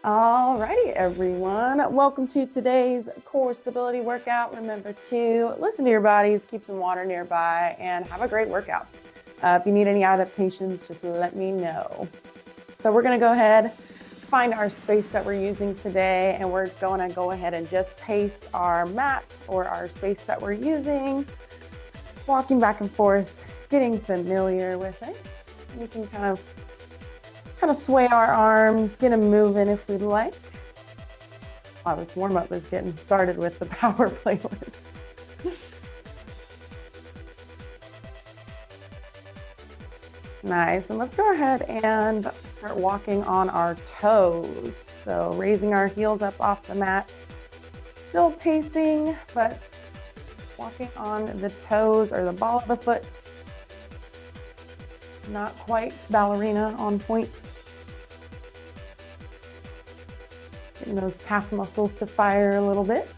All righty, everyone. Welcome to today's core stability workout. Remember to listen to your bodies, keep some water nearby, and have a great workout. If you need any adaptations, just let me know. So we're going to go ahead, find our space that we're using today, and we're going to go ahead and just pace our mat or our space that we're using, walking back and forth, getting familiar with it. We can kind of sway our arms, get them moving if we'd like. Wow, this warm-up is getting started with the power playlist. Nice, and let's go ahead and start walking on our toes. So raising our heels up off the mat, still pacing, but walking on the toes or the ball of the foot. Not quite ballerina on point. Getting those calf muscles to fire a little bit.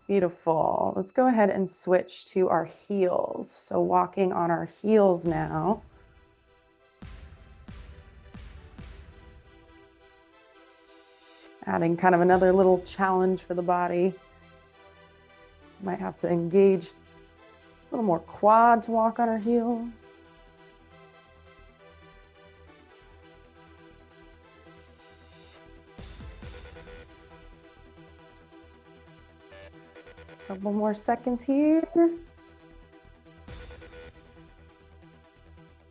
Beautiful. Let's go ahead and switch to our heels. So walking on our heels now. Adding kind of another little challenge for the body. Might have to engage a little more quad to walk on our heels. Couple more seconds here.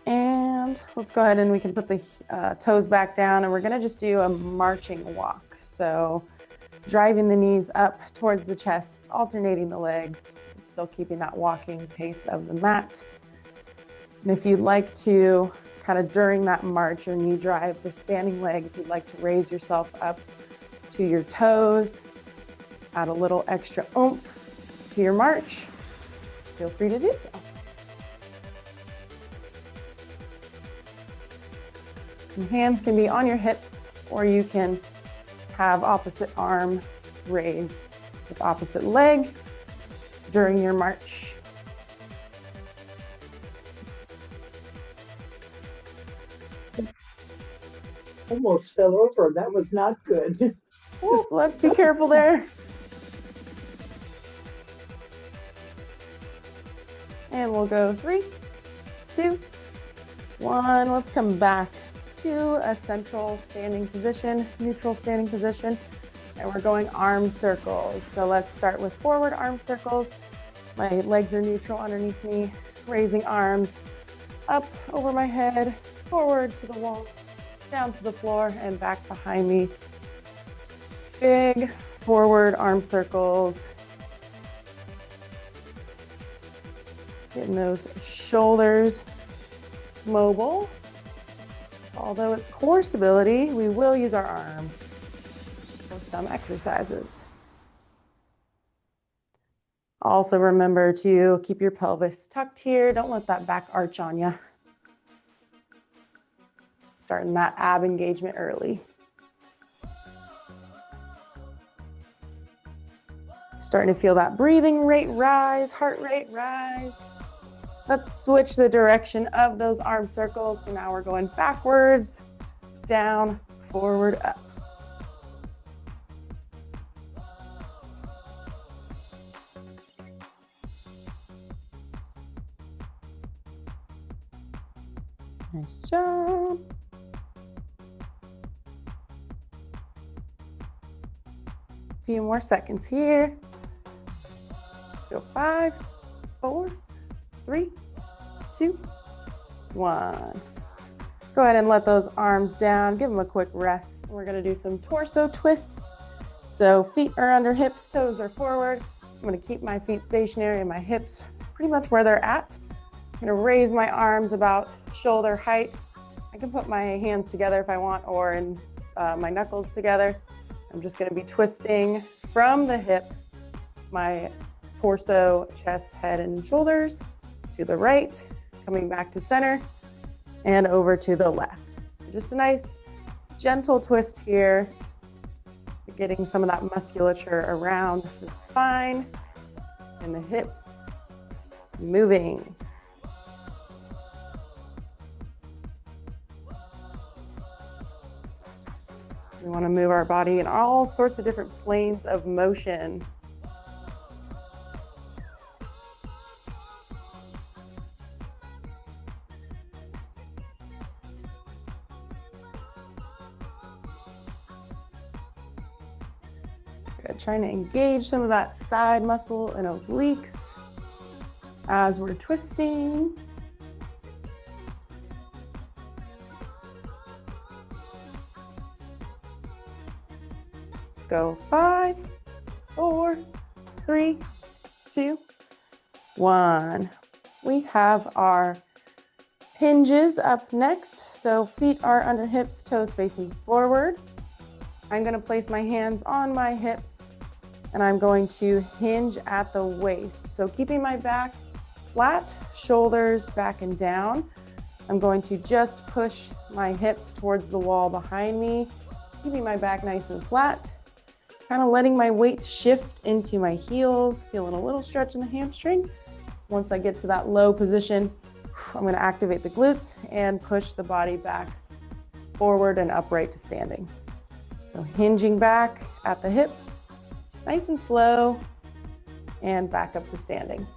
And let's go ahead and we can put the toes back down, and we're gonna just do a marching walk. So driving the knees up towards the chest, alternating the legs, still keeping that walking pace of the mat. And if you'd like to, kind of during that march, your knee drive the standing leg, if you'd like to raise yourself up to your toes, add a little extra oomph to your march, feel free to do so. And hands can be on your hips, or you can have opposite arm raise with opposite leg during your march. Almost fell over. That was not good. Ooh, let's be careful there. And we'll go 3, 2, 1. Let's come back to a central standing position, neutral standing position. And we're going arm circles. So let's start with forward arm circles. My legs are neutral underneath me, raising arms up over my head, forward to the wall, down to the floor, and back behind me. Big forward arm circles. Getting those shoulders mobile. Although it's core stability, we will use our arms for some exercises. Also remember to keep your pelvis tucked here. Don't let that back arch on you. Starting that ab engagement early. Starting to feel that breathing rate rise, heart rate rise. Let's switch the direction of those arm circles. So now we're going backwards, down, forward, up. Nice job. A few more seconds here. Let's go 5, 4, 3, 2, 1. Go ahead and let those arms down. Give them a quick rest. We're going to do some torso twists. So feet are under hips, toes are forward. I'm going to keep my feet stationary and my hips pretty much where they're at. I'm going to raise my arms about shoulder height. I can put my hands together if I want, or in my knuckles together. I'm just going to be twisting from the hip, my torso, chest, head, and shoulders to the right, coming back to center, and over to the left. So just a nice gentle twist here, getting some of that musculature around the spine. and the hips moving. We want to move our body in all sorts of different planes of motion. Good. Trying to engage some of that side muscle and obliques as we're twisting. Let's go 5, 4, 3, 2, 1. We have our hinges up next. So feet are under hips, toes facing forward. I'm going to place my hands on my hips and I'm going to hinge at the waist. So keeping my back flat, shoulders back and down. I'm going to just push my hips towards the wall behind me, keeping my back nice and flat, kind of letting my weight shift into my heels, feeling a little stretch in the hamstring. Once I get to that low position, I'm going to activate the glutes and push the body back forward and upright to standing. So hinging back at the hips, nice and slow, and back up to standing.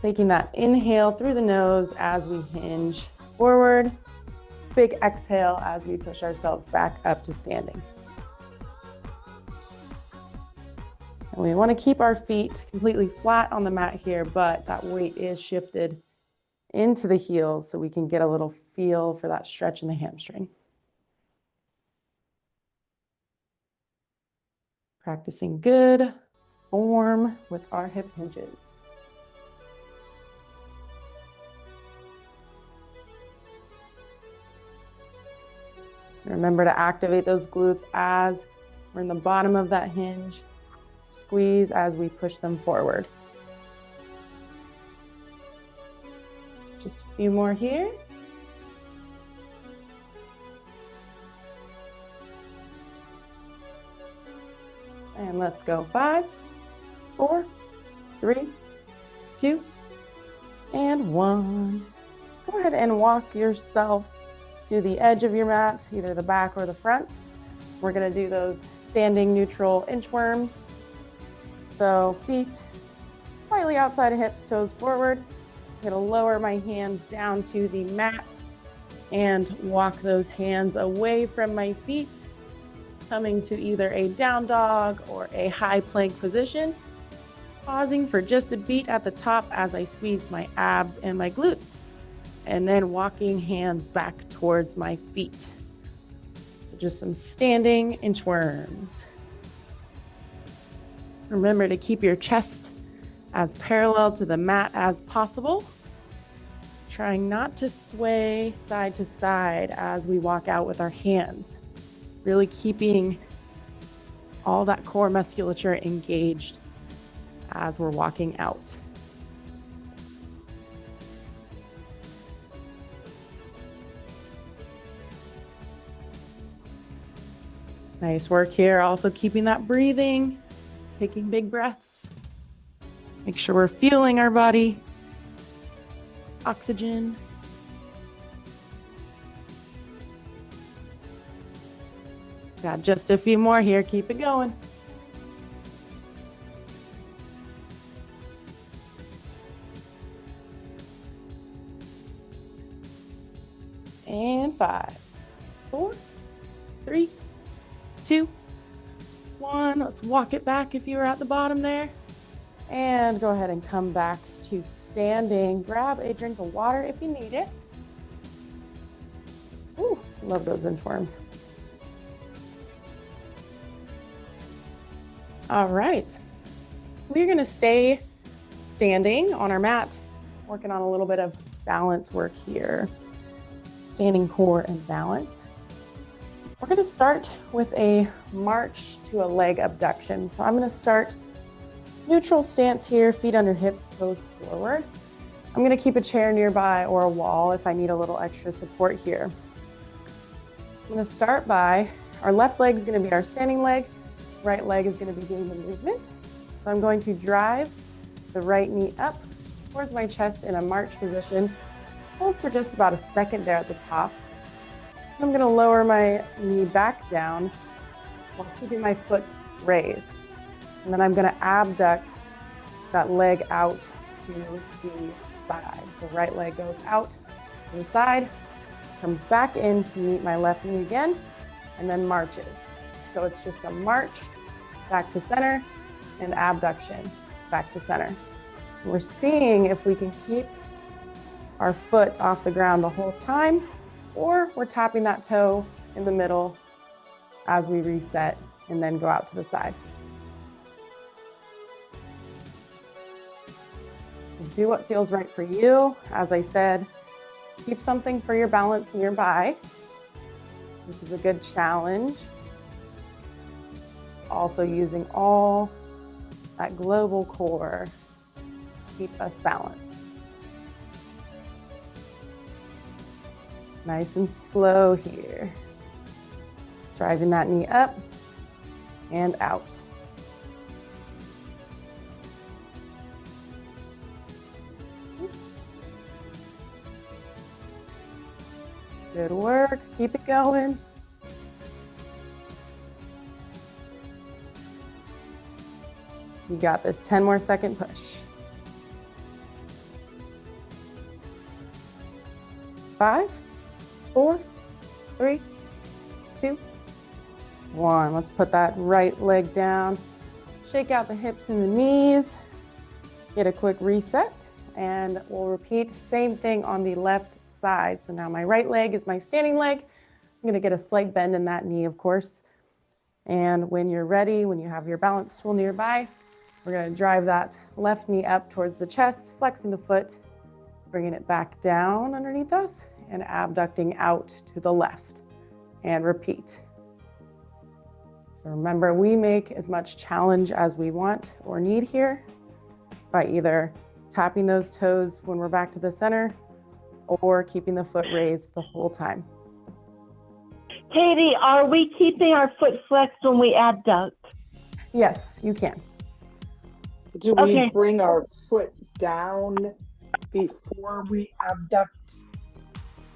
Taking that inhale through the nose as we hinge forward. Big exhale as we push ourselves back up to standing. And we want to keep our feet completely flat on the mat here, but that weight is shifted into the heels so we can get a little feel for that stretch in the hamstring. Practicing good form with our hip hinges. Remember to activate those glutes as we're in the bottom of that hinge. Squeeze as we push them forward. Just a few more here. And let's go 5, 4, 3, 2, and 1. Go ahead and walk yourself to the edge of your mat, either the back or the front. We're going to do those standing neutral inchworms. So feet slightly outside of hips, toes forward. I'm going to lower my hands down to the mat and walk those hands away from my feet, coming to either a down dog or a high plank position. Pausing for just a beat at the top as I squeeze my abs and my glutes, and then walking hands back towards my feet. So just some standing inchworms. Remember to keep your chest as parallel to the mat as possible. Trying not to sway side to side as we walk out with our hands. Really keeping all that core musculature engaged as we're walking out. Nice work here. Also keeping that breathing, taking big breaths. Make sure we're fueling our body. Oxygen. Got just a few more here. Keep it going. And 5, 4, 3, 2, 1. Let's walk it back if you were at the bottom there. And go ahead and come back to standing. Grab a drink of water if you need it. Ooh, love those inchworms. All right. We're going to stay standing on our mat, working on a little bit of balance work here. Standing core and balance. We're going to start with a march to a leg abduction. So I'm going to start neutral stance here, feet under hips, toes forward. I'm going to keep a chair nearby or a wall if I need a little extra support here. I'm going to start by our left leg is going to be our standing leg. Right leg is going to be doing the movement. So I'm going to drive the right knee up towards my chest in a march position. Hold for just about a second there at the top. I'm going to lower my knee back down while keeping my foot raised. And then I'm going to abduct that leg out to the side. So right leg goes out to the side, comes back in to meet my left knee again, and then marches. So it's just a march back to center and abduction back to center. We're seeing if we can keep our foot off the ground the whole time, or we're tapping that toe in the middle as we reset and then go out to the side. Do what feels right for you. As I said, keep something for your balance nearby. This is a good challenge. It's also using all that global core to keep us balanced. Nice and slow here. Driving that knee up and out. Good work, keep it going. You got this, 10 more second push. 5, 4, 3, 2, 1. Let's put that right leg down. Shake out the hips and the knees. Get a quick reset, and we'll repeat same thing on the left side. So now my right leg is my standing leg. I'm going to get a slight bend in that knee, of course. And when you're ready, when you have your balance tool nearby, we're going to drive that left knee up towards the chest, flexing the foot, bringing it back down underneath us, and abducting out to the left. And repeat. So remember, we make as much challenge as we want or need here by either tapping those toes when we're back to the center or keeping the foot raised the whole time. Katie, are we keeping our foot flexed when we abduct? Yes, you can. Do we bring our foot down before we abduct?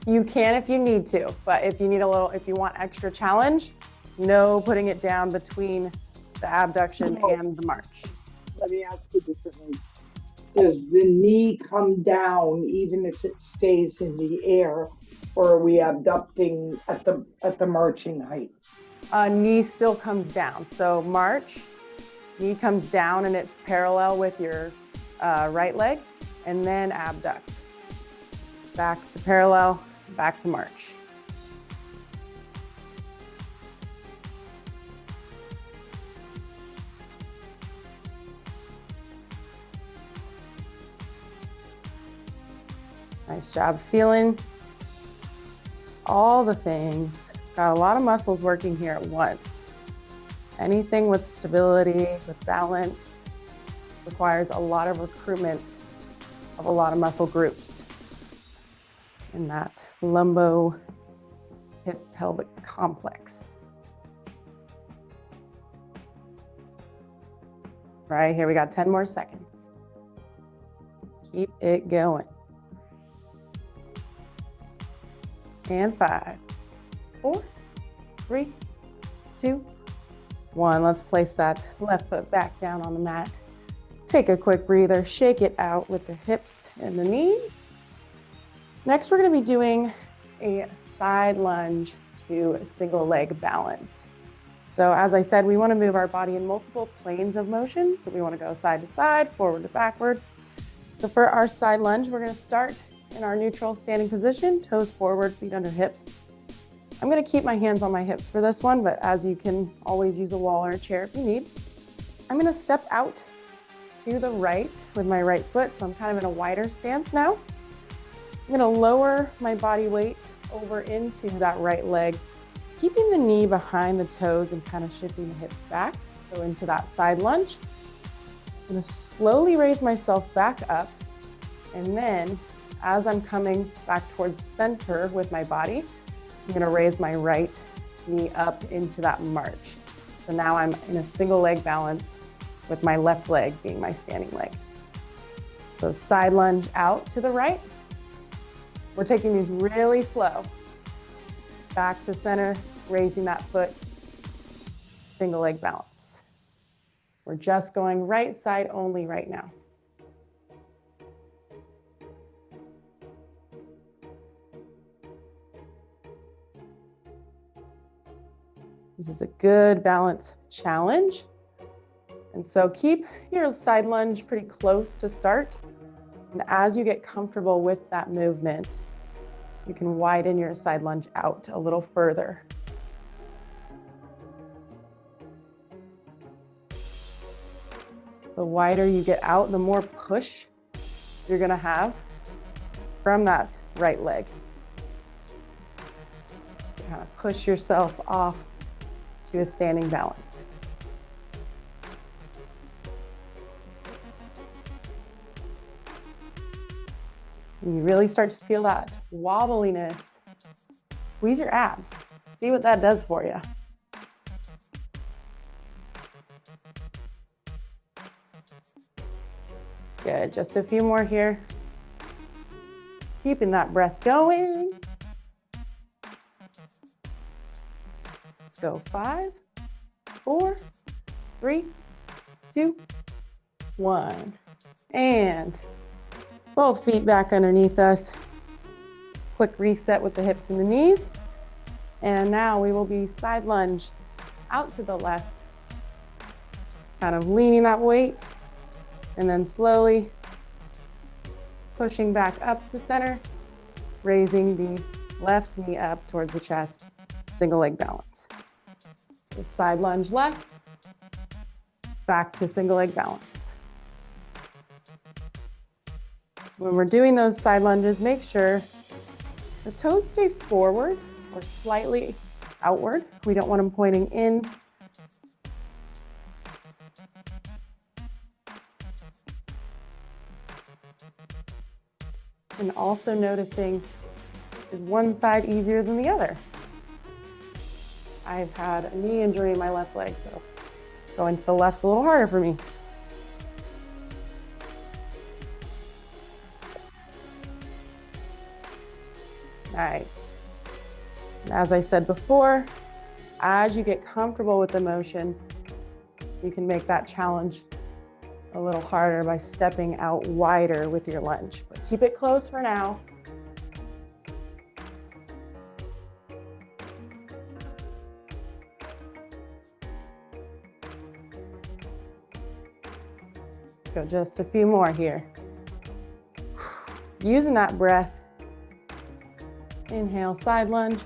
You can if you need to, but if you want extra challenge, no putting it down between the abduction and the march. Let me ask you differently. Does the knee come down even if it stays in the air, or are we abducting at the marching height? Knee still comes down. So march, knee comes down and it's parallel with your right leg, and then abduct. Back to parallel, back to march. Nice job feeling all the things. Got a lot of muscles working here at once. Anything with stability, with balance, requires a lot of recruitment of a lot of muscle groups in that lumbo hip pelvic complex. Right, here we got 10 more seconds. Keep it going. And 5, 4, 3, 2, 1. Let's place that left foot back down on the mat. Take a quick breather, shake it out with the hips and the knees. Next, we're going to be doing a side lunge to a single leg balance. So as I said, we want to move our body in multiple planes of motion. So we want to go side to side, forward to backward. So for our side lunge, we're going to start in our neutral standing position, toes forward, feet under hips. I'm going to keep my hands on my hips for this one, but as you can always use a wall or a chair if you need. I'm going to step out to the right with my right foot, so I'm kind of in a wider stance now. I'm going to lower my body weight over into that right leg, keeping the knee behind the toes and kind of shifting the hips back, so into that side lunge. I'm going to slowly raise myself back up, and then as I'm coming back towards center with my body, I'm going to raise my right knee up into that march. So now I'm in a single leg balance with my left leg being my standing leg. So side lunge out to the right. We're taking these really slow. Back to center, raising that foot, single leg balance. We're just going right side only right now. This is a good balance challenge. And so keep your side lunge pretty close to start. And as you get comfortable with that movement, you can widen your side lunge out a little further. The wider you get out, the more push you're gonna have from that right leg. Kind of push yourself off to a standing balance. When you really start to feel that wobbliness, squeeze your abs. See what that does for you. Good, just a few more here. Keeping that breath going. Let's go 5, 4, 3, 2, 1. And both feet back underneath us. Quick reset with the hips and the knees. And now we will be side lunge out to the left, kind of leaning that weight, and then slowly pushing back up to center, raising the left knee up towards the chest, single leg balance. So side lunge left, back to single leg balance. When we're doing those side lunges, make sure the toes stay forward or slightly outward. We don't want them pointing in. And also noticing, is one side easier than the other? I've had a knee injury in my left leg, so going to the left's a little harder for me. Nice. And as I said before, as you get comfortable with the motion, you can make that challenge a little harder by stepping out wider with your lunge. But keep it close for now. Go just a few more here. Using that breath. Inhale, side lunge.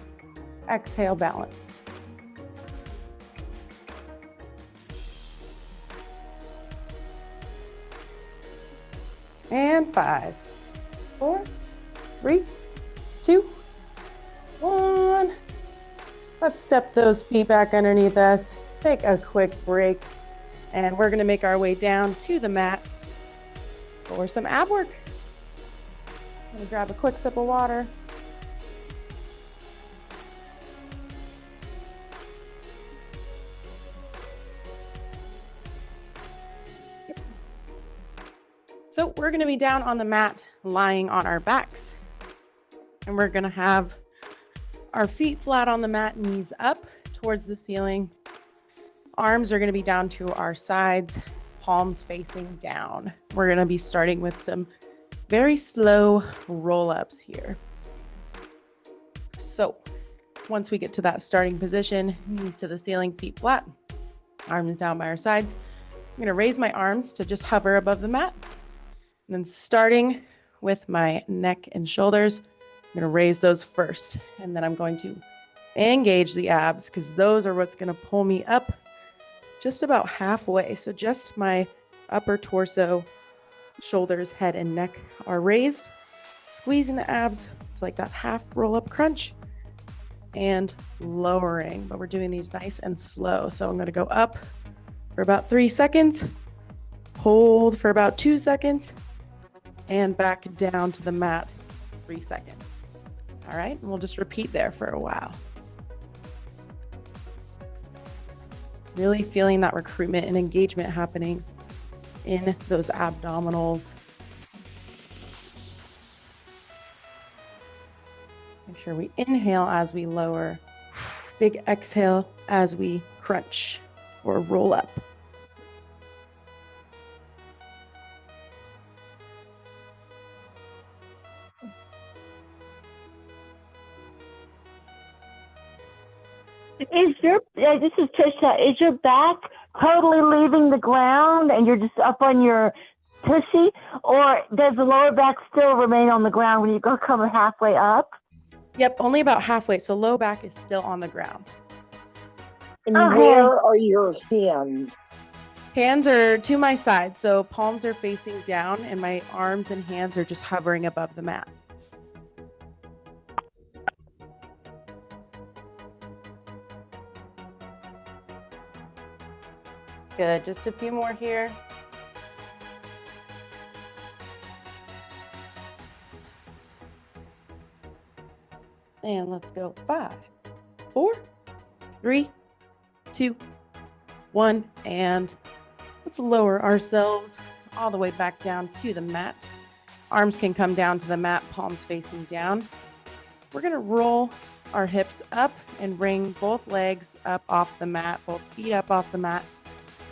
Exhale, balance. And 5, 4, 3, 2, 1. Let's step those feet back underneath us. Take a quick break. And we're going to make our way down to the mat for some ab work. I'm going to grab a quick sip of water. So we're going to be down on the mat, lying on our backs. And we're going to have our feet flat on the mat, knees up towards the ceiling. Arms are going to be down to our sides, palms facing down. We're going to be starting with some very slow roll-ups here. So once we get to that starting position, knees to the ceiling, feet flat, arms down by our sides. I'm going to raise my arms to just hover above the mat. And then starting with my neck and shoulders, I'm going to raise those first. And then I'm going to engage the abs because those are what's going to pull me up just about halfway. So just my upper torso, shoulders, head, and neck are raised. Squeezing the abs to like that half roll-up crunch and lowering. But we're doing these nice and slow. So I'm going to go up for about 3 seconds, hold for about 2 seconds, and back down to the mat 3 seconds. All right, and we'll just repeat there for a while. Really feeling that recruitment and engagement happening in those abdominals. Make sure we inhale as we lower. Big exhale as we crunch or roll up. This is Trisha, is your back totally leaving the ground and you're just up on your tushy, or does the lower back still remain on the ground when you go come halfway up? Yep, only about halfway. So low back is still on the ground. And Okay. where are your hands? Hands are to my side. So palms are facing down and my arms and hands are just hovering above the mat. Good, just a few more here. And let's go 5, 4, 3, 2, 1. And let's lower ourselves all the way back down to the mat. Arms can come down to the mat, palms facing down. We're gonna roll our hips up and bring both legs up off the mat, both feet up off the mat.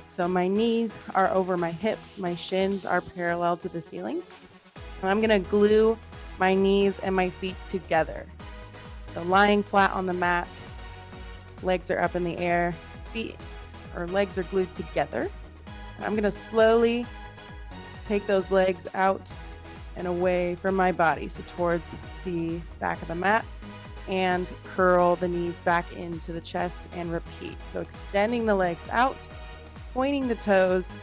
So my knees are over my hips, my shins are parallel to the ceiling. And I'm gonna glue my knees and my feet together. So lying flat on the mat, legs are up in the air, feet or legs are glued together. And I'm gonna slowly take those legs out and away from my body, so towards the back of the mat, and curl the knees back into the chest and repeat. So extending the legs out, pointing the toes,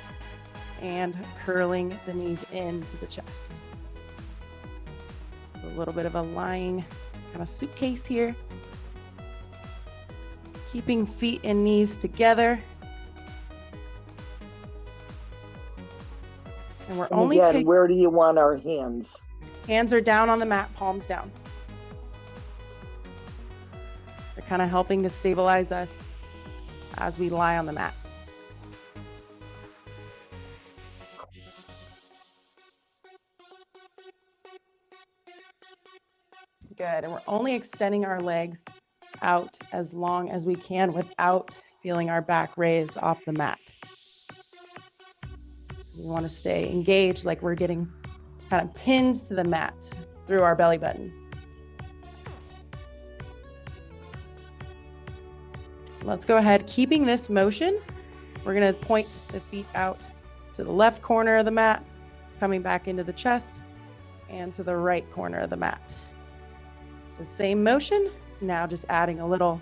and curling the knees into the chest. A little bit of a lying kind of suitcase here. Keeping feet and knees together. And we're only taking... Where do you want our hands? Hands are down on the mat, palms down. They're kind of helping to stabilize us as we lie on the mat. Good, and we're only extending our legs out as long as we can without feeling our back raise off the mat. We want to stay engaged, like we're getting kind of pinned to the mat through our belly button. Let's go ahead, keeping this motion. We're going to point the feet out to the left corner of the mat, coming back into the chest, and to the right corner of the mat. It's the same motion, now just adding a little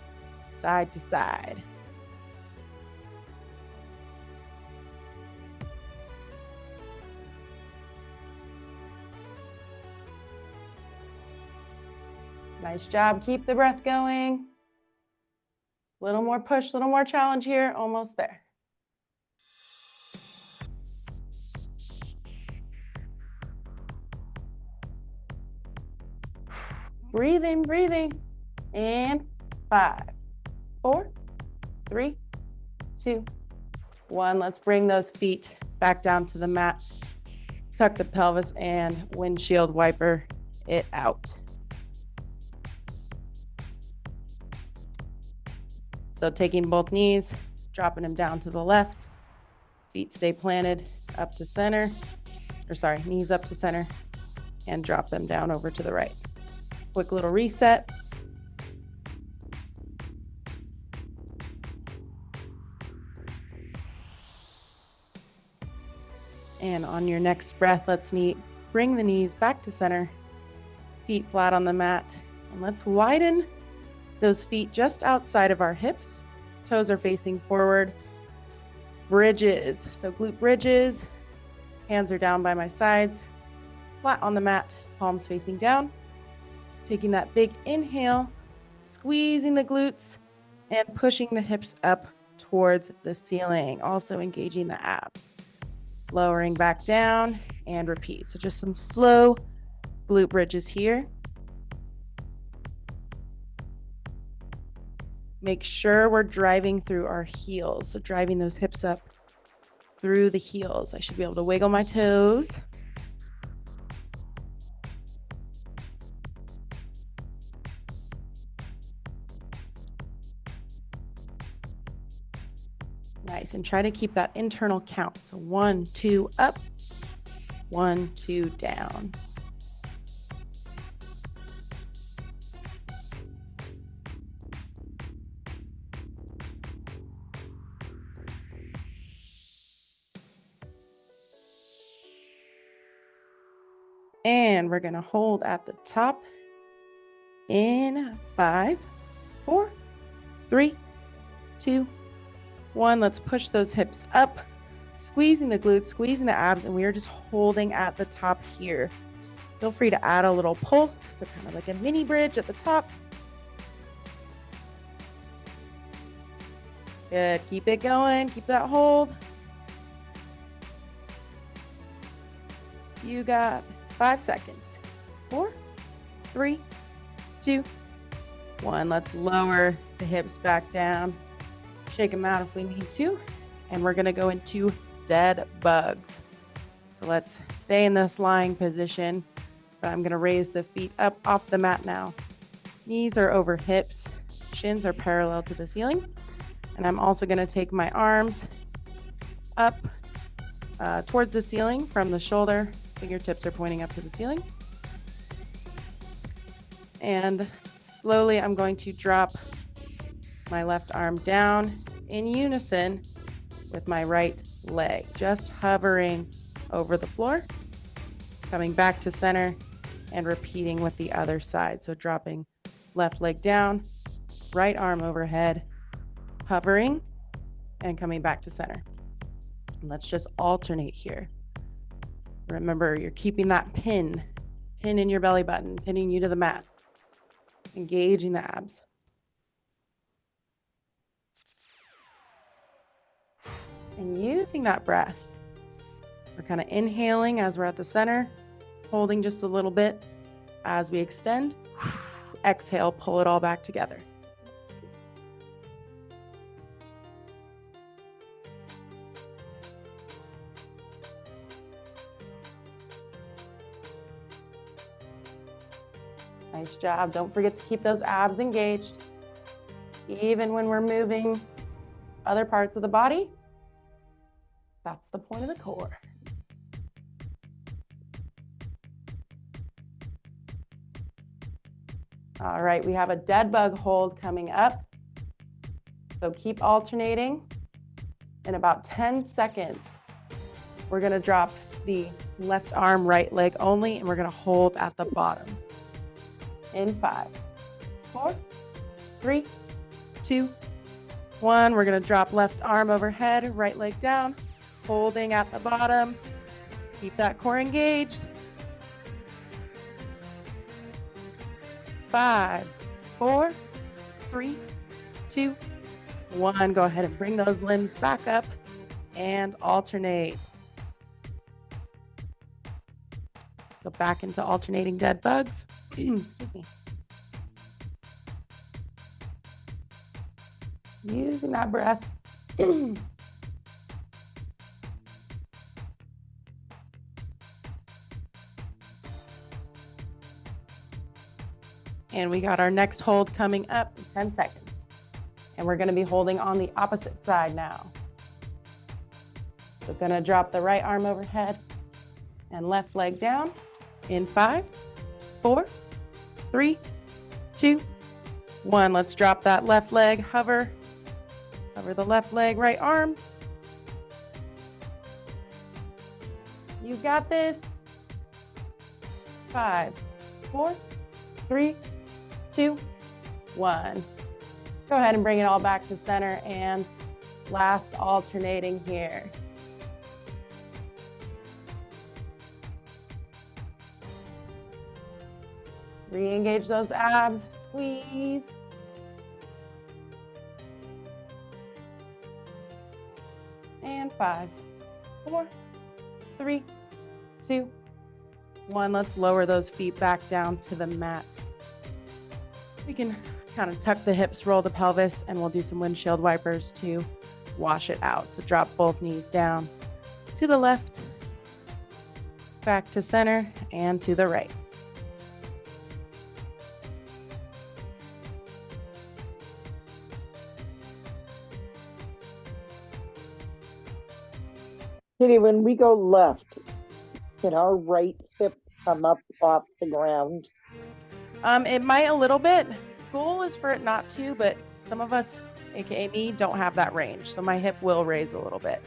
side to side. Nice job. Keep the breath going. A little more push, a little more challenge here. Almost there. Breathing, breathing. And 5, 4, 3, 2, 1. Let's bring those feet back down to the mat. Tuck the pelvis and windshield wiper it out. So taking both knees, dropping them down to the left, feet stay planted up to center, knees up to center, and drop them down over to the right. Quick little reset. And on your next breath, let's bring the knees back to center, feet flat on the mat, and let's widen those feet just outside of our hips. Toes are facing forward. Bridges, so glute bridges. Hands are down by my sides, flat on the mat, palms facing down. Taking that big inhale, squeezing the glutes and pushing the hips up towards the ceiling, also engaging the abs. Lowering back down and repeat. So just some slow glute bridges here. Make sure we're driving through our heels. So driving those hips up through the heels. I should be able to wiggle my toes. Nice, and try to keep that internal count. So 1, 2, up, 1, 2, down. And we're gonna hold at the top in 5, 4, 3, 2, 1. Let's push those hips up, squeezing the glutes, squeezing the abs, and we are just holding at the top here. Feel free to add a little pulse, so kind of like a mini bridge at the top. Good, keep it going, keep that hold. You got 5 seconds. 4, 3, 2, 1. Let's lower the hips back down. Shake them out if we need to. And we're gonna go into dead bugs. So let's stay in this lying position, but I'm gonna raise the feet up off the mat now. Knees are over hips, shins are parallel to the ceiling. And I'm also gonna take my arms up towards the ceiling from the shoulder. Fingertips are pointing up to the ceiling. And slowly I'm going to drop my left arm down in unison with my right leg, just hovering over the floor, coming back to center and repeating with the other side. So dropping left leg down, right arm overhead, hovering and coming back to center. And let's just alternate here. Remember, you're keeping that pin in your belly button, pinning you to the mat, engaging the abs. And using that breath, we're kind of inhaling as we're at the center, holding just a little bit as we extend. Exhale, pull it all back together. Nice job. Don't forget to keep those abs engaged. Even when we're moving other parts of the body, that's the point of the core. All right, we have a dead bug hold coming up. So keep alternating. In about 10 seconds, we're gonna drop the left arm, right leg only, and we're gonna hold at the bottom. In 5, 4, 3, 2, 1. We're gonna drop left arm overhead, right leg down, holding at the bottom. Keep that core engaged. 5, 4, 3, 2, 1. Go ahead and bring those limbs back up and alternate. So back into alternating dead bugs. Excuse me. Using that breath. And we got our next hold coming up in 10 seconds. And we're gonna be holding on the opposite side now. So gonna drop the right arm overhead and left leg down in 5, 4, 3, 2, 1. Let's drop that left leg, hover the left leg, right arm. You got this. 5, 4, 3, 2, 1. Go ahead and bring it all back to center and last alternating here. Re-engage those abs, squeeze. And 5, 4, 3, 2, 1. Let's lower those feet back down to the mat. We can kind of tuck the hips, roll the pelvis, and we'll do some windshield wipers to wash it out. So drop both knees down to the left, back to center, and to the right. Kitty, when we go left, can our right hip come up off the ground? It might a little bit. Goal is for it not to, but some of us, aka me, don't have that range. So my hip will raise a little bit.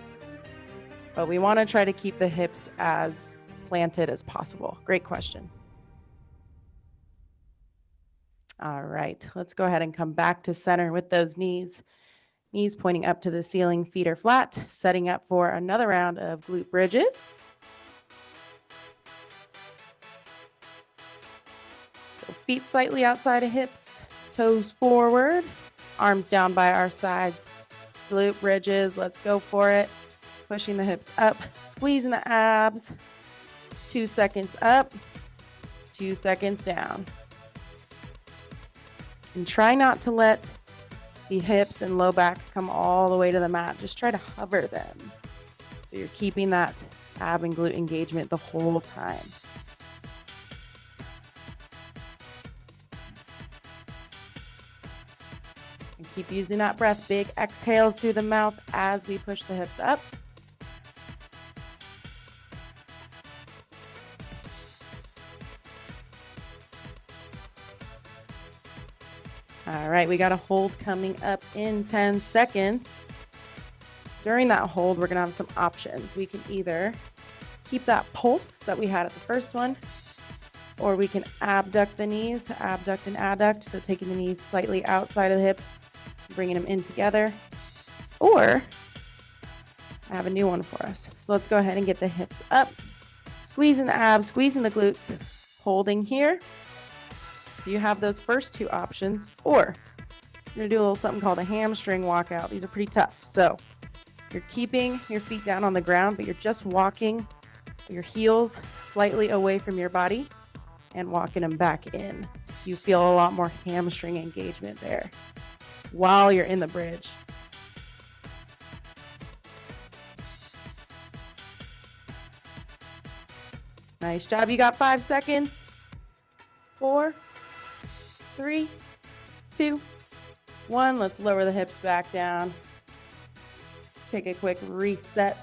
But we want to try to keep the hips as planted as possible. Great question. All right, let's go ahead and come back to center with those knees. Knees pointing up to the ceiling, feet are flat, setting up for another round of glute bridges. So feet slightly outside of hips, toes forward, arms down by our sides. Glute bridges, let's go for it. Pushing the hips up, squeezing the abs. 2 seconds up, 2 seconds down. And try not to let the hips and low back come all the way to the mat. Just try to hover them. So you're keeping that ab and glute engagement the whole time. And keep using that breath. Big exhales through the mouth as we push the hips up. All right, we got a hold coming up in 10 seconds. During that hold, we're gonna have some options. We can either keep that pulse that we had at the first one, or we can abduct the knees, abduct and adduct. So taking the knees slightly outside of the hips, bringing them in together. Or I have a new one for us. So let's go ahead and get the hips up, squeezing the abs, squeezing the glutes, holding here. You have those first two options, or you're gonna do a little something called a hamstring walkout. These are pretty tough. So you're keeping your feet down on the ground, but you're just walking your heels slightly away from your body and walking them back in. You feel a lot more hamstring engagement there while you're in the bridge. Nice job. You got 5 seconds. 4, 3, 2, 1. Let's lower the hips back down. Take a quick reset.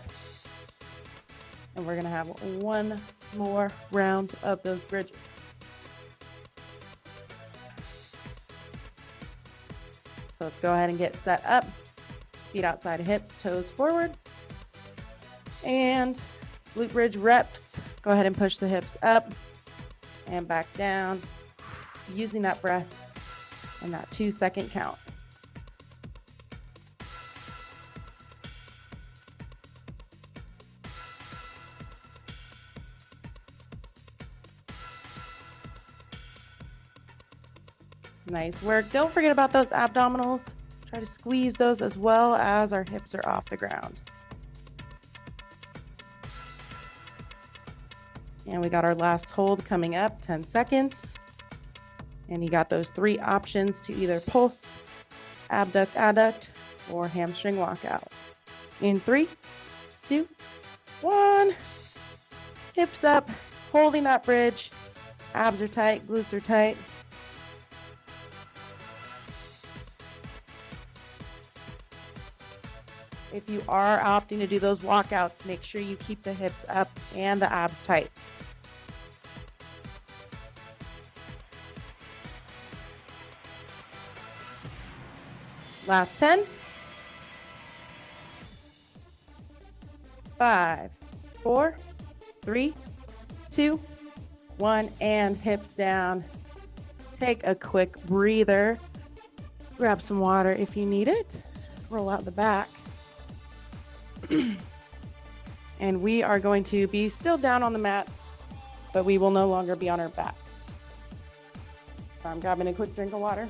And we're going to have one more round of those bridges. So let's go ahead and get set up. Feet outside of hips, toes forward. And glute bridge reps. Go ahead and push the hips up and back down. Using that breath and that 2-second count. Nice work. Don't forget about those abdominals. Try to squeeze those as well as our hips are off the ground. And we got our last hold coming up, 10 seconds. And you got those 3 options to either pulse, abduct, adduct, or hamstring walkout. In 3, 2, 1. Hips up, holding that bridge. Abs are tight, glutes are tight. If you are opting to do those walkouts, make sure you keep the hips up and the abs tight. Last 10. 5, 4, 3, 2, 1, and hips down. Take a quick breather. Grab some water if you need it. Roll out the back. And we are going to be still down on the mat, but we will no longer be on our backs. So I'm grabbing a quick drink of water.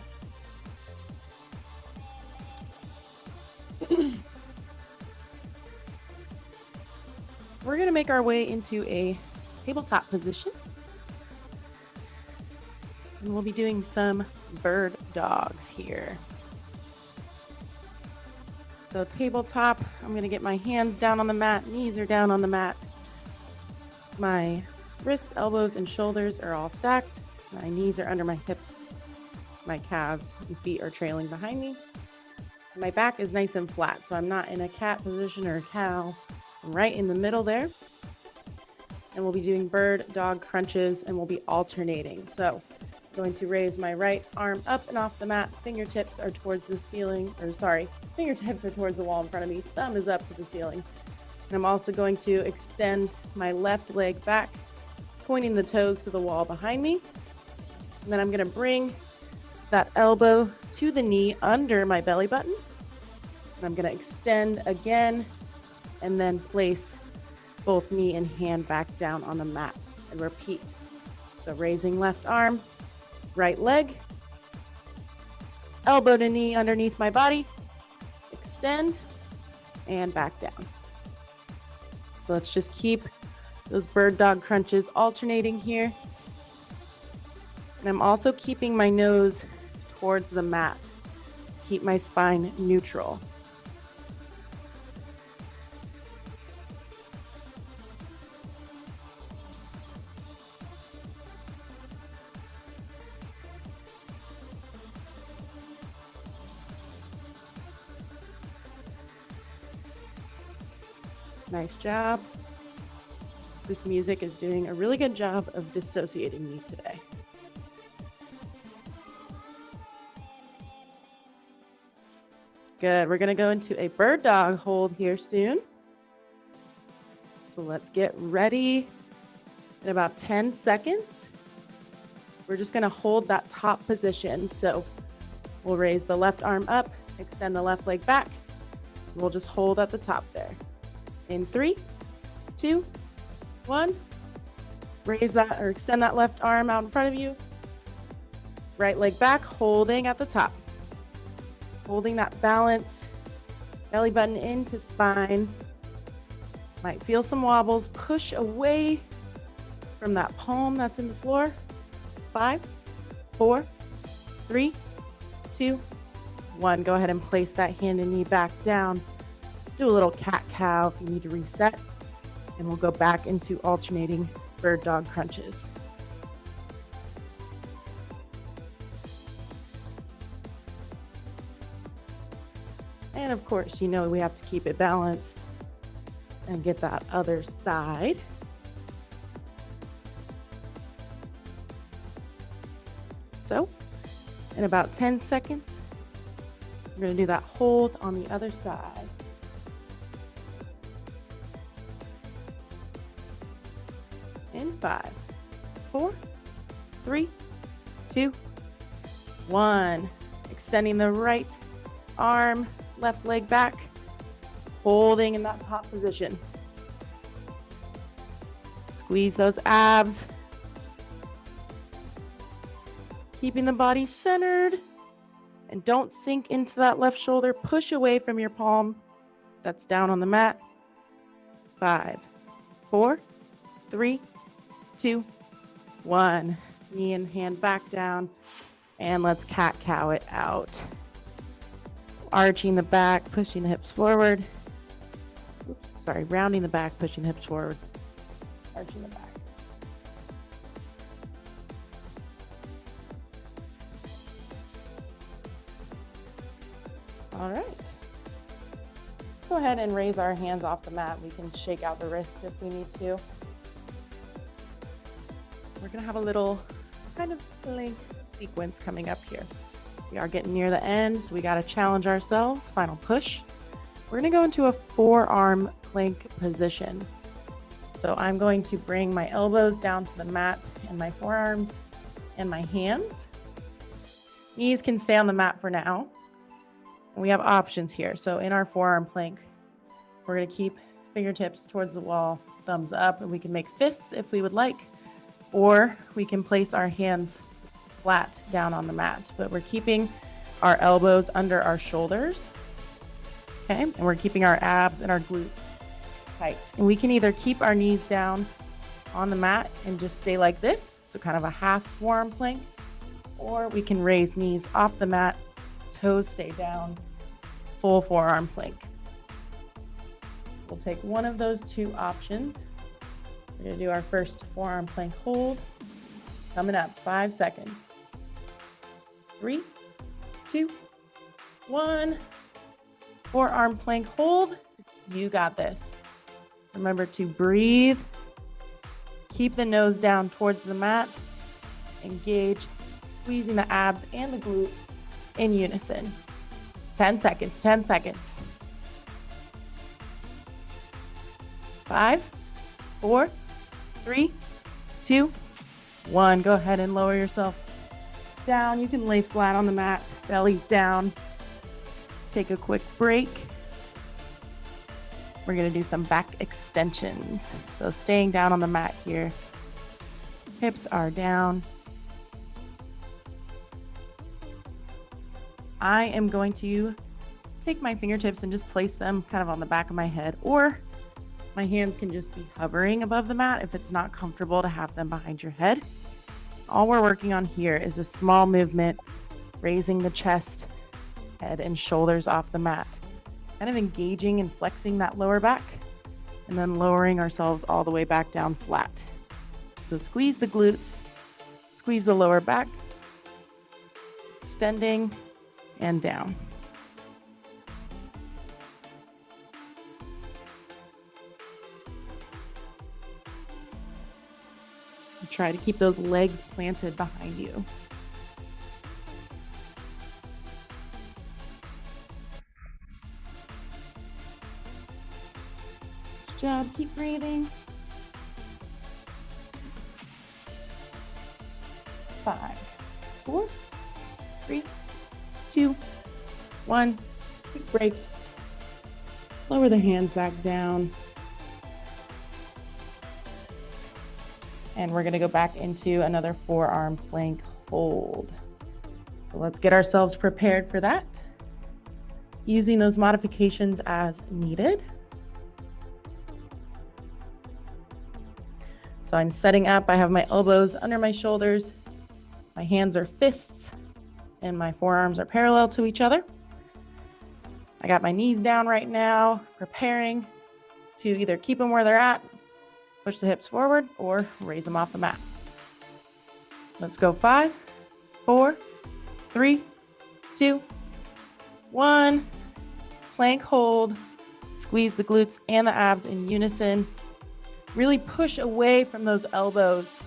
We're going to make our way into a tabletop position. And we'll be doing some bird dogs here. So tabletop, I'm gonna get my hands down on the mat, knees are down on the mat. My wrists, elbows, and shoulders are all stacked. My knees are under my hips. My calves and feet are trailing behind me. My back is nice and flat, so I'm not in a cat position or a cow. I'm right in the middle there. And we'll be doing bird dog crunches, and we'll be alternating. So I'm going to raise my right arm up and off the mat. Fingertips are towards the ceiling, fingertips are towards the wall in front of me. Thumb is up to the ceiling. And I'm also going to extend my left leg back, pointing the toes to the wall behind me. And then I'm going to bring that elbow to the knee under my belly button. And I'm going to extend again and then place both knee and hand back down on the mat and repeat. So raising left arm, right leg, elbow to knee underneath my body, extend and back down. So let's just keep those bird dog crunches alternating here. And I'm also keeping my nose towards the mat. Keep my spine neutral. Nice job. This music is doing a really good job of dissociating me today. Good. We're going to go into a bird dog hold here soon. So let's get ready. In about 10 seconds, we're just going to hold that top position. So we'll raise the left arm up, extend the left leg back. We'll just hold at the top there. In 3, 2, 1. Raise that or extend that left arm out in front of you. Right leg back, holding at the top. Holding that balance, belly button into spine. Might feel some wobbles. Push away from that palm that's in the floor. 5, 4, 3, 2, 1. Go ahead and place that hand and knee back down. Do a little cat-cow if you need to reset. And we'll go back into alternating bird dog crunches. And of course, you know we have to keep it balanced and get that other side. So, in about 10 seconds, we're going to do that hold on the other side. In 5, 4, 3, 2, 1. Extending the right arm, left leg back, holding in that top position. Squeeze those abs. Keeping the body centered. And don't sink into that left shoulder. Push away from your palm that's down on the mat. 5, 4, 3, 2, 1. Knee and hand back down. And let's cat-cow it out. Arching the back, pushing the hips forward. Oops, sorry, rounding the back, pushing the hips forward. Arching the back. All right. Let's go ahead and raise our hands off the mat. We can shake out the wrists if we need to. We're gonna have a little kind of plank sequence coming up here. We are getting near the end, so we got to challenge ourselves. Final push. We're going to go into a forearm plank position. So I'm going to bring my elbows down to the mat and my forearms and my hands. Knees can stay on the mat for now. And we have options here. So in our forearm plank, we're going to keep fingertips towards the wall, thumbs up, and we can make fists if we would like, or we can place our hands flat down on the mat, but we're keeping our elbows under our shoulders, okay? And we're keeping our abs and our glute tight. And we can either keep our knees down on the mat and just stay like this, so kind of a half forearm plank, or we can raise knees off the mat, toes stay down, full forearm plank. We'll take one of those two options. We're going to do our first forearm plank hold. Coming up, 5 seconds. 3, 2, 1. Forearm plank hold. You got this. Remember to breathe. Keep the nose down towards the mat. Engage, squeezing the abs and the glutes in unison. 10 seconds, 10 seconds. 5, 4, 3, 2, 1. Go ahead and lower yourself down. You can lay flat on the mat, belly's down. Take a quick break. We're going to do some back extensions. So staying down on the mat here. Hips are down. I am going to take my fingertips and just place them kind of on the back of my head, or my hands can just be hovering above the mat if it's not comfortable to have them behind your head. All we're working on here is a small movement, raising the chest, head, and shoulders off the mat. Kind of engaging and flexing that lower back, and then lowering ourselves all the way back down flat. So squeeze the glutes, squeeze the lower back, extending and down. Try to keep those legs planted behind you. Good job. Keep breathing. 5, 4, 3, 2, 1. Quick break. Lower the hands back down. And we're going to go back into another forearm plank hold. So let's get ourselves prepared for that. Using those modifications as needed. So I'm setting up. I have my elbows under my shoulders. My hands are fists and my forearms are parallel to each other. I got my knees down right now, preparing to either keep them where they're at, push the hips forward, or raise them off the mat. Let's go. 5, 4, 3, 2, 1. Plank hold. Squeeze the glutes and the abs in unison. Really push away from those elbows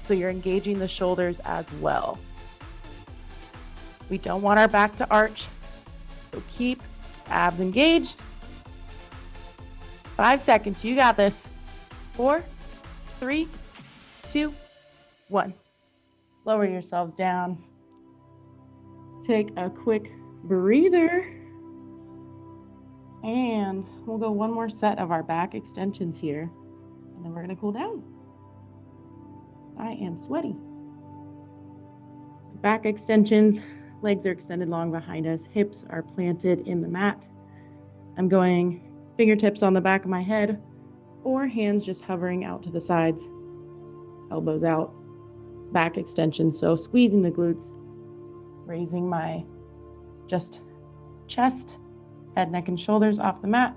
so you're engaging the shoulders as well. We don't want our back to arch, so keep abs engaged. 5 seconds. You got this. 4, 3, 2, 1. Lower yourselves down. Take a quick breather. And we'll go one more set of our back extensions here. And then we're going to cool down. I am sweaty. Back extensions. Legs are extended long behind us. Hips are planted in the mat. I'm going fingertips on the back of my head, or hands just hovering out to the sides, elbows out, back extension. So squeezing the glutes, raising my just chest, head, neck, and shoulders off the mat,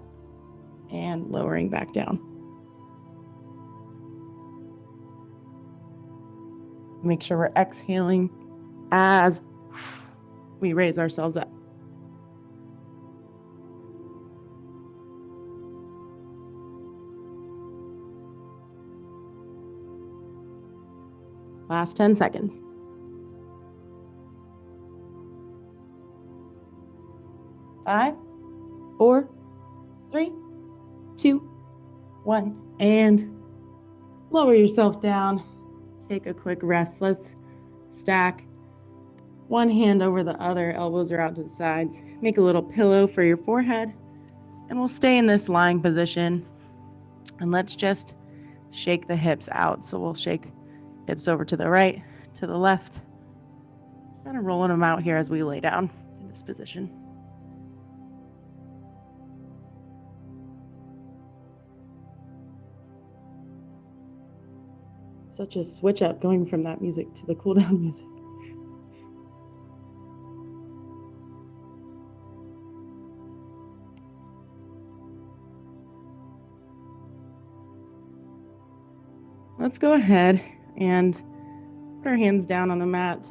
and lowering back down. Make sure we're exhaling as we raise ourselves up. Last 10 seconds. 5, 4, 3, 2, 1. And lower yourself down. Take a quick rest. Let's stack one hand over the other. Elbows are out to the sides. Make a little pillow for your forehead. And we'll stay in this lying position. And let's just shake the hips out. So we'll shake hips over to the right, to the left. Kind of rolling them out here as we lay down in this position. Such a switch up going from that music to the cool down music. Let's go ahead and put our hands down on the mat,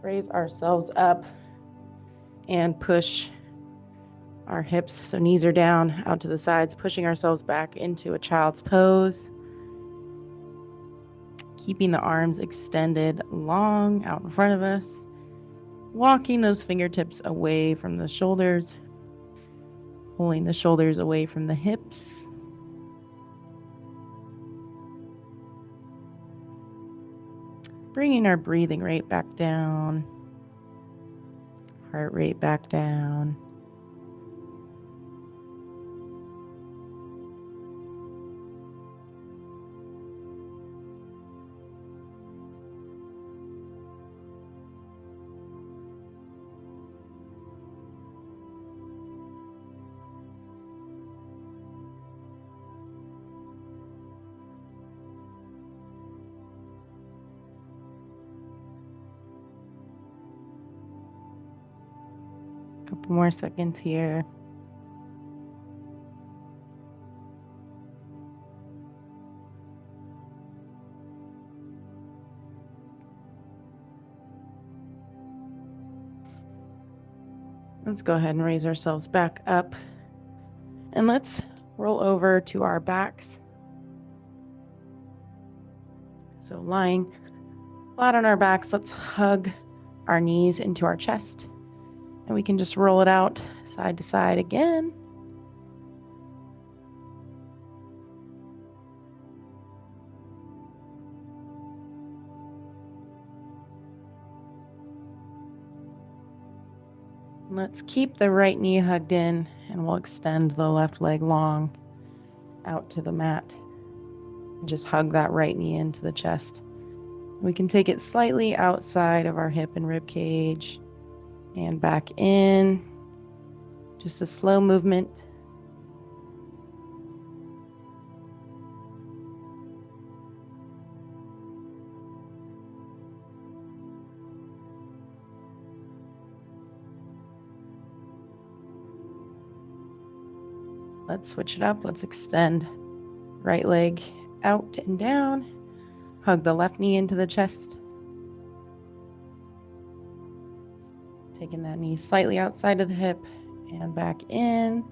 raise ourselves up, and push our hips, so knees are down, out to the sides, pushing ourselves back into a child's pose. Keeping the arms extended long out in front of us. Walking those fingertips away from the shoulders. Pulling the shoulders away from the hips. Bringing our breathing rate back down. Heart rate back down. Couple more seconds here. Let's go ahead and raise ourselves back up. And let's roll over to our backs. So lying flat on our backs, let's hug our knees into our chest. And we can just roll it out side to side again. Let's keep the right knee hugged in, and we'll extend the left leg long out to the mat. Just hug that right knee into the chest. We can take it slightly outside of our hip and rib cage and back in. Just a slow movement. Let's switch it up. Let's extend right leg out and down. Hug the left knee into the chest. Taking that knee slightly outside of the hip and back in.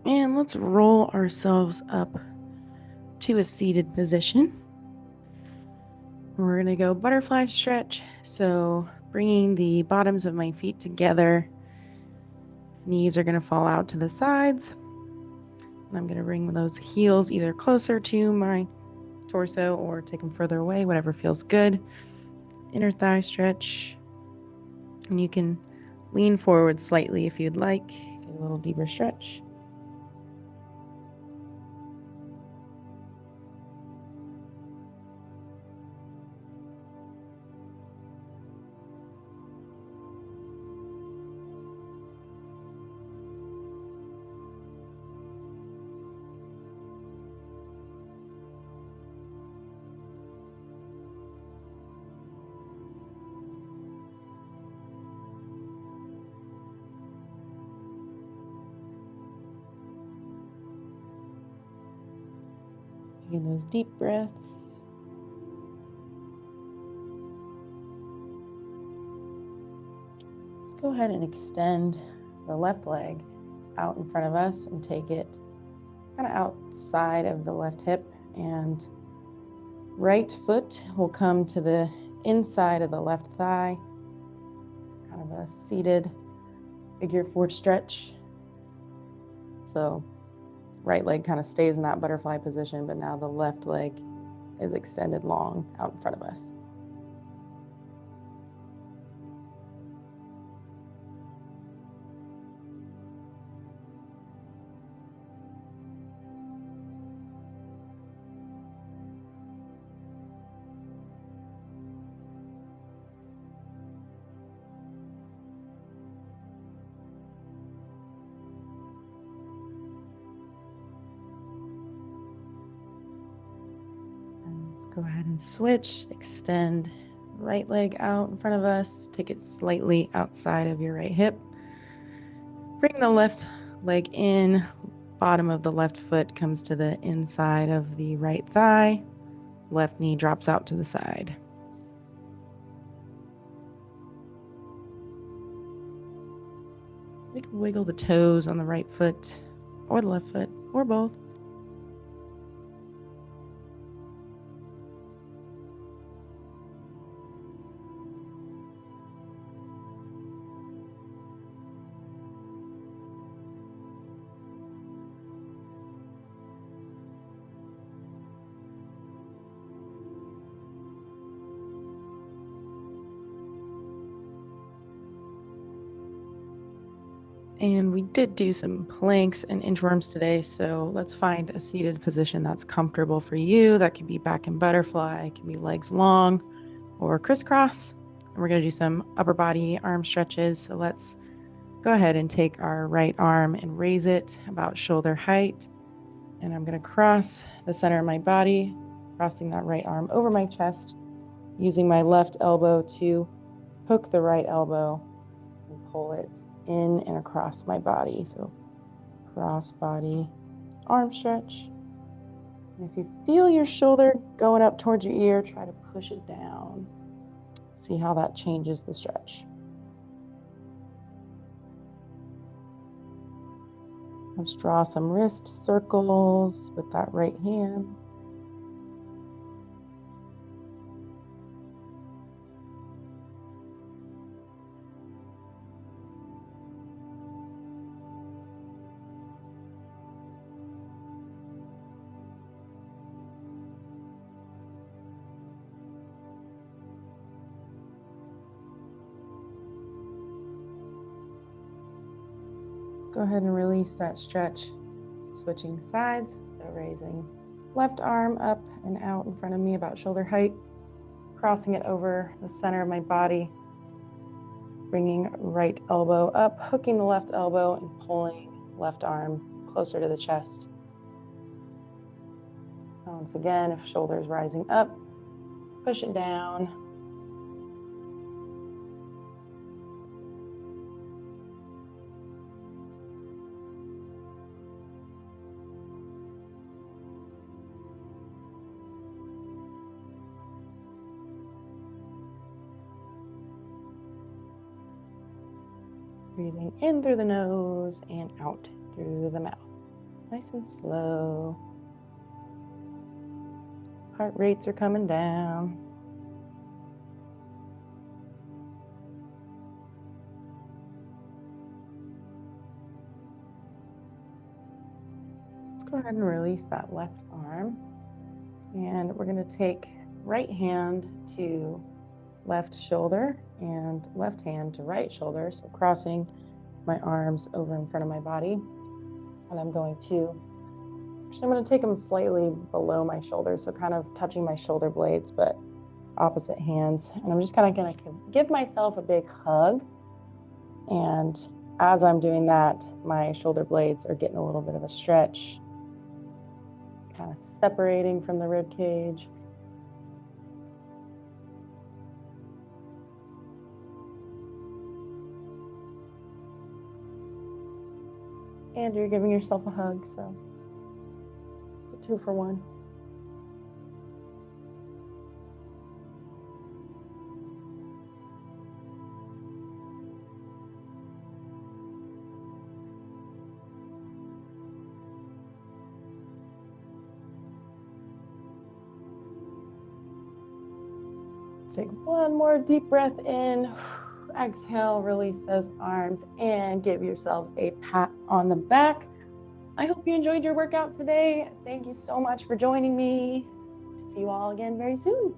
And let's roll ourselves up to a seated position. We're going to go butterfly stretch. So bringing the bottoms of my feet together. Knees are going to fall out to the sides. And I'm going to bring those heels either closer to my torso or take them further away, whatever feels good. Inner thigh stretch. And you can lean forward slightly if you'd like. Get a little deeper stretch. Taking those deep breaths. Let's go ahead and extend the left leg out in front of us and take it kind of outside of the left hip, and right foot will come to the inside of the left thigh. It's kind of a seated figure four stretch. So right leg kind of stays in that butterfly position, but now the left leg is extended long out in front of us. Go ahead and switch, extend right leg out in front of us, take it slightly outside of your right hip. Bring the left leg in, bottom of the left foot comes to the inside of the right thigh, left knee drops out to the side. You can wiggle the toes on the right foot or the left foot or both. And we did do some planks and inchworms today, so let's find a seated position that's comfortable for you. That could be back in butterfly, it can be legs long or crisscross. And we're going to do some upper body arm stretches. So let's go ahead and take our right arm and raise it about shoulder height. And I'm going to cross the center of my body, crossing that right arm over my chest, using my left elbow to hook the right elbow and pull it in and across my body. So cross body arm stretch. And if you feel your shoulder going up towards your ear, try to push it down. See how that changes the stretch. Let's draw some wrist circles with that right hand. Go ahead and release that stretch, switching sides. So raising left arm up and out in front of me about shoulder height, crossing it over the center of my body, bringing right elbow up, hooking the left elbow and pulling left arm closer to the chest. Once again, if shoulders rising up, push it down. Breathing in through the nose and out through the mouth. Nice and slow. Heart rates are coming down. Let's go ahead and release that left arm. And we're going to take right hand to left shoulder and left hand to right shoulder. So crossing my arms over in front of my body. And I'm going to take them slightly below my shoulders. So kind of touching my shoulder blades, but opposite hands. And I'm just kind of going to give myself a big hug. And as I'm doing that, my shoulder blades are getting a little bit of a stretch, kind of separating from the rib cage. And you're giving yourself a hug, so it's a 2 for 1. Let's take one more deep breath in. Exhale, release those arms and give yourselves a pat on the back. I hope you enjoyed your workout today. Thank you so much for joining me. See you all again very soon.